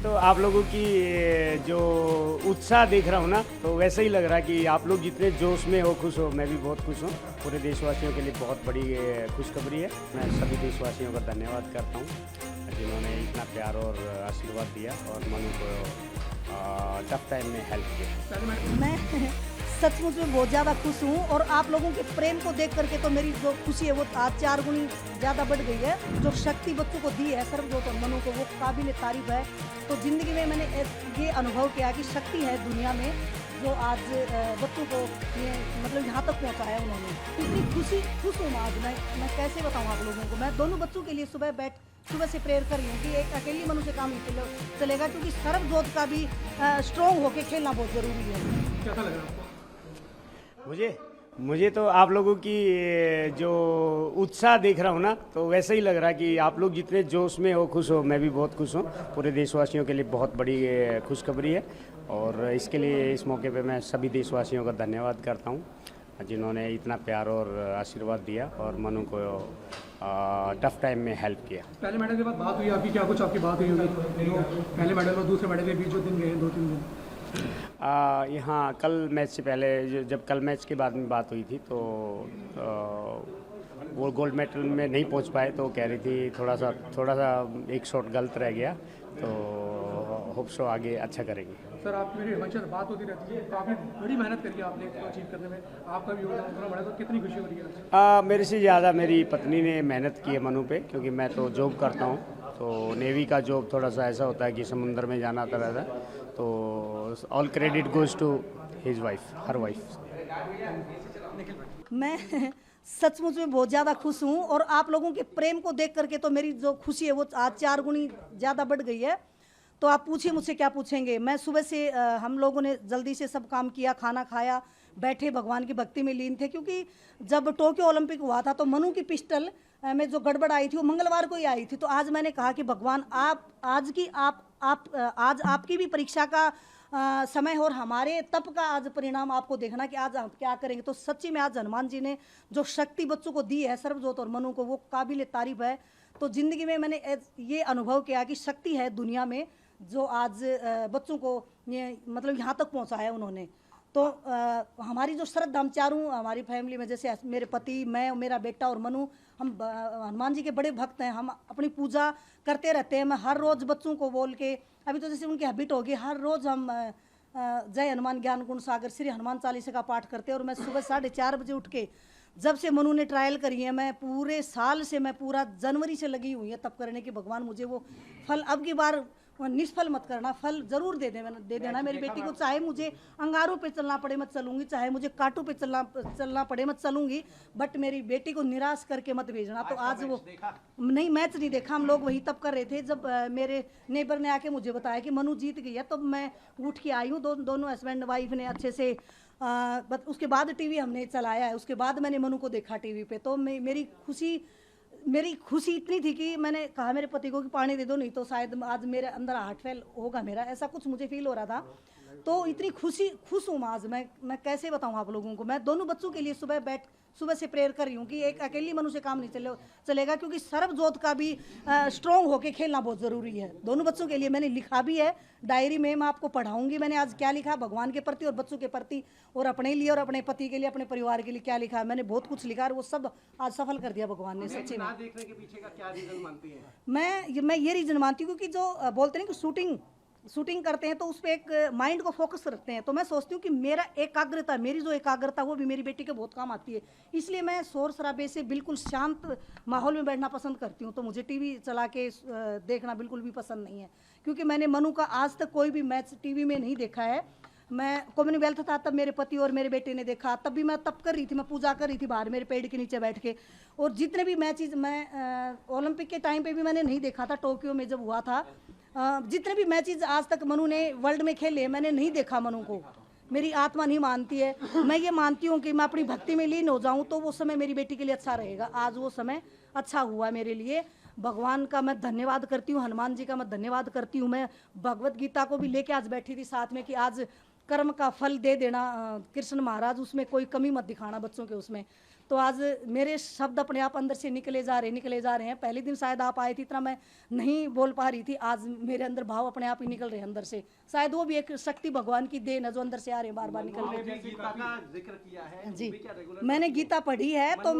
तो आप लोगों की जो उत्साह देख रहा हूँ ना, तो वैसे ही लग रहा है कि आप लोग जितने जोश में हो, खुश हो, मैं भी बहुत खुश हूँ। पूरे देशवासियों के लिए बहुत बड़ी खुशखबरी है। मैं सभी देशवासियों का धन्यवाद करता हूँ जिन्होंने इतना प्यार और आशीर्वाद दिया और मनु को टफ टाइम में हेल्प किया। मैं सचमुच में बहुत ज़्यादा खुश हूँ और आप लोगों के प्रेम को देख करके तो मेरी जो खुशी है वो आज 4 गुनी ज़्यादा बढ़ गई है। जो शक्ति बच्चों को दी है सर्वजोत और मनु को, वो काबिल तारीफ है। तो ज़िंदगी में मैंने ये अनुभव किया कि शक्ति है दुनिया में जो आज बच्चों को मतलब यहाँ तक पहुँचाया उन्होंने। इतनी खुश हूँ आज मैं कैसे बताऊँ आप लोगों को। मैं दोनों बच्चों के लिए सुबह से प्रेयर कर रही हूँ कि एक अकेली मनु से काम नहीं चलेगा, क्योंकि सर्वजोत का भी स्ट्रॉन्ग होके खेलना बहुत ज़रूरी है। कैसा लग रहा है आपको? मुझे तो आप लोगों की जो उत्साह देख रहा हूँ ना, तो वैसे ही लग रहा है कि आप लोग जितने जोश में हो, खुश हो, मैं भी बहुत खुश हूँ। पूरे देशवासियों के लिए बहुत बड़ी खुशखबरी है और इसके लिए इस मौके पे मैं सभी देशवासियों का धन्यवाद करता हूँ जिन्होंने इतना प्यार और आशीर्वाद दिया और मनु को टफ टाइम में हेल्प किया। पहले मेडल के बाद बात हुई आपकी, क्या कुछ आपकी बात हुई होगी? पहले मेडल और दूसरे मेडल के बीच जो दिन गए 2-3 दिन, यहाँ कल मैच से पहले जब कल मैच के बाद में बात हुई थी तो वो गोल्ड मेडल में नहीं पहुँच पाए, तो कह रही थी थोड़ा सा एक शॉट गलत रह गया, तो होप सो आगे अच्छा करेंगे। सर आप मेरी हमेशा बात होती रहती है, काफ़ी बड़ी मेहनत करी है आपने इसको अचीव करने में, आपका भी योगदान उतना बड़ा, तो कितनी खुशी हो रही है? मेरे से ज़्यादा मेरी पत्नी ने मेहनत की है मनु पे, क्योंकि मैं तो जॉब करता हूँ, तो नेवी का जॉब थोड़ा सा ऐसा होता है कि समुद्र में जाना आता रहता है, तो all credit goes to his wife, her wife. मैं सचमुच में बहुत ज़्यादा खुश हूँ और आप लोगों के प्रेम को देख करके तो मेरी जो खुशी है वो आज 4 गुनी ज़्यादा बढ़ गई है। तो आप पूछिए मुझसे क्या पूछेंगे। मैं सुबह से हम लोगों ने जल्दी से सब काम किया, खाना खाया, बैठे भगवान की भक्ति में लीन थे, क्योंकि जब टोक्यो ओलंपिक हुआ था तो मनु की पिस्टल में जो गड़बड़ आई थी वो मंगलवार को ही आई थी। तो आज मैंने कहा कि भगवान आज आपकी भी परीक्षा का समय और हमारे तप का आज परिणाम आपको देखना कि आज हम क्या करेंगे। तो सच्ची में आज हनुमान जी ने जो शक्ति बच्चों को दी है सर्वजोत और मनु को, वो काबिल तारीफ है। तो ज़िंदगी में मैंने ये अनुभव किया कि शक्ति है दुनिया में जो आज बच्चों को मतलब यहाँ तक पहुँचाया उन्होंने। तो हमारी जो श्रद्धा, हम चारों हमारी फैमिली में, जैसे मेरे पति, मैं, मेरा बेटा और मनु, हम हनुमान जी के बड़े भक्त हैं। हम अपनी पूजा करते रहते हैं। मैं हर रोज़ बच्चों को बोल के, अभी तो जैसे उनकी हैबिट होगी, हर रोज़ हम जय हनुमान ज्ञान गुण सागर श्री हनुमान चालीसा का पाठ करते हैं। और मैं सुबह 4:30 बजे उठ के, जब से मनु ने ट्रायल करी है, मैं पूरे साल से, मैं पूरा जनवरी से लगी हुई है तब करने की, भगवान मुझे वो फल अब की बार निष्फल मत करना, फल जरूर दे देना मेरी बेटी को। चाहे मुझे अंगारों पे चलना पड़े मैं चलूंगी, चाहे मुझे कांटों पे चलना पड़े मैं चलूंगी, बट मेरी बेटी को निराश करके मत भेजना। तो आज वो नहीं, मैच नहीं देखा, हम लोग वही तब कर रहे थे जब मेरे नेबर ने आके मुझे बताया कि मनु जीत गई है। तो मैं उठ के आई हूँ, दोनों हस्बैंड वाइफ ने अच्छे से उसके बाद टीवी हमने चलाया है, उसके बाद मैंने मनु को देखा टीवी पे। तो मेरी खुशी इतनी थी कि मैंने कहा मेरे पति को कि पानी दे दो, नहीं तो शायद आज मेरे अंदर हार्ट फेल होगा मेरा, ऐसा कुछ मुझे फील हो रहा था। तो इतनी खुश हूँ आज मैं कैसे बताऊँ आप लोगों को। मैं दोनों बच्चों के लिए सुबह से प्रेयर कर रही हूँ कि एक अकेली मनु से काम नहीं चलेगा, क्योंकि सर्वजोत का भी स्ट्रॉन्ग होके खेलना बहुत ज़रूरी है। दोनों बच्चों के लिए मैंने लिखा भी है डायरी में, मैं आपको पढ़ाऊंगी मैंने आज क्या लिखा भगवान के प्रति और बच्चों के प्रति, और अपने लिए और अपने पति के लिए, अपने परिवार के लिए क्या लिखा है। मैंने बहुत कुछ लिखा और वो सब आज सफल कर दिया भगवान ने। सच्ची में देखने के पीछे का क्या रीजन मानती है? मैं ये रीजन मानती हूँ, क्योंकि जो बोलते हैं कि शूटिंग करते हैं तो उस पर एक माइंड को फोकस रखते हैं। तो मैं सोचती हूँ कि मेरी जो एकाग्रता वो भी मेरी बेटी के बहुत काम आती है। इसलिए मैं शोर शराबे से बिल्कुल शांत माहौल में बैठना पसंद करती हूँ। तो मुझे टीवी चला के देखना बिल्कुल भी पसंद नहीं है, क्योंकि मैंने मनु का आज तक कोई भी मैच टीवी में नहीं देखा है। मैं कॉमनवेल्थ था तब मेरे पति और मेरे बेटे ने देखा, तब भी मैं तप कर रही थी, मैं पूजा कर रही थी बाहर मेरे पेड़ के नीचे बैठ के। और जितने भी मैचेज मैं ओलंपिक के टाइम पे भी मैंने नहीं देखा था, टोक्यो में जब हुआ था, जितने भी मैचेज आज तक मनु ने वर्ल्ड में खेले मैंने नहीं देखा मनु को। मेरी आत्मा नहीं मानती है, मैं ये मानती हूँ कि मैं अपनी भक्ति में लीन हो जाऊँ तो वो समय मेरी बेटी के लिए अच्छा रहेगा। आज वो समय अच्छा हुआ मेरे लिए। भगवान का मैं धन्यवाद करती हूँ, हनुमान जी का मैं धन्यवाद करती हूँ। मैं भगवत गीता को भी लेके आज बैठी थी साथ में कि आज कर्म का फल दे देना कृष्ण महाराज, उसमें कोई कमी मत दिखाना बच्चों के उसमें। तो आज मेरे शब्द अपने आप अंदर से निकले जा रहे हैं। पहले दिन शायद आप आए थे, इतना मैं नहीं बोल पा रही थी, आज मेरे अंदर भाव अपने आप ही निकल रहे हैं अंदर से। शायद वो भी एक शक्ति भगवान की देन है जो अंदर से आ रहे हैं, बार बार निकल रहे हैं। गीता का जिक्र किया है जी, भी क्या रेगुलर मैंने गीता पढ़ी है, तो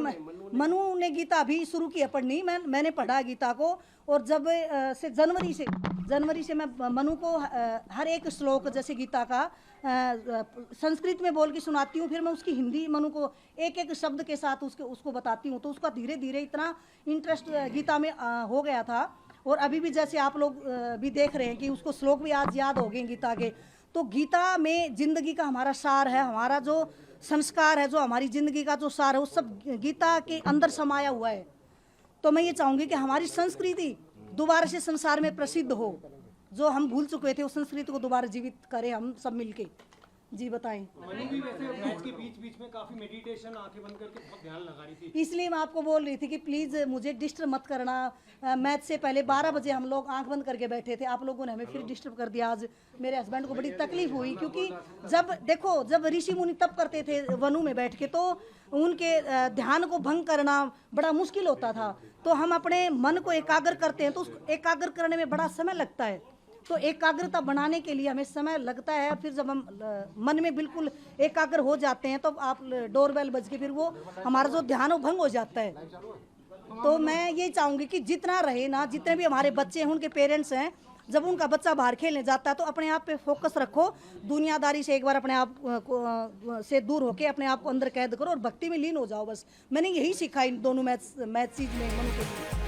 मनु ने गीता अभी शुरू की है पढ़नी, मैंने पढ़ा गीता को। और जब से जनवरी से मैं मनु को हर एक श्लोक जैसे गीता का संस्कृत में बोल के सुनाती हूँ, फिर मैं उसकी हिंदी मनु को एक एक शब्द के साथ उसको बताती हूँ। तो उसका धीरे धीरे इतना इंटरेस्ट गीता में हो गया था। और अभी भी जैसे आप लोग भी देख रहे हैं कि उसको श्लोक भी आज याद हो गए गीता के। तो गीता में जिंदगी का हमारा सार है, हमारा जो संस्कार है, जो हमारी जिंदगी का जो सार है, वो सब गीता के अंदर समाया हुआ है। तो मैं ये चाहूँगी कि हमारी संस्कृति दोबारा से संसार में प्रसिद्ध हो, जो हम भूल चुके थे उस संस्कृति को दोबारा जीवित करें हम सब मिलके। जी बताएं। मनु भी वैसे मैच के बीच में काफी मेडिटेशन, आंखें बंद करके बहुत ध्यान लगा रही थी। इसलिए मैं आपको बोल रही थी कि प्लीज़ मुझे डिस्टर्ब मत करना। मैच से पहले 12 बजे हम लोग आंख बंद करके बैठे थे, आप लोगों ने हमें फिर डिस्टर्ब कर दिया। आज मेरे हस्बैंड को बड़ी तकलीफ हुई, क्योंकि जब ऋषि मुनि तप करते थे वनु में बैठ के, तो उनके ध्यान को भंग करना बड़ा मुश्किल होता था। तो हम अपने मन को एकाग्र करते हैं, तो उस एकाग्र करने में बड़ा समय लगता है। तो एकाग्रता बनाने के लिए हमें समय लगता है। फिर जब हम मन में बिल्कुल एकाग्र हो जाते हैं, तो आप डोरबेल बज के फिर वो हमारा जो ध्यान वो भंग हो जाता है। तो मैं ये चाहूँगी कि जितना रहे ना, जितने भी हमारे बच्चे हैं, उनके पेरेंट्स हैं, जब उनका बच्चा बाहर खेलने जाता है तो अपने आप पे फोकस रखो, दुनियादारी से एक बार अपने आप से दूर होके अपने आप को अंदर कैद करो और भक्ति में लीन हो जाओ। बस मैंने यही सीखा इन दोनों मैच चीज में।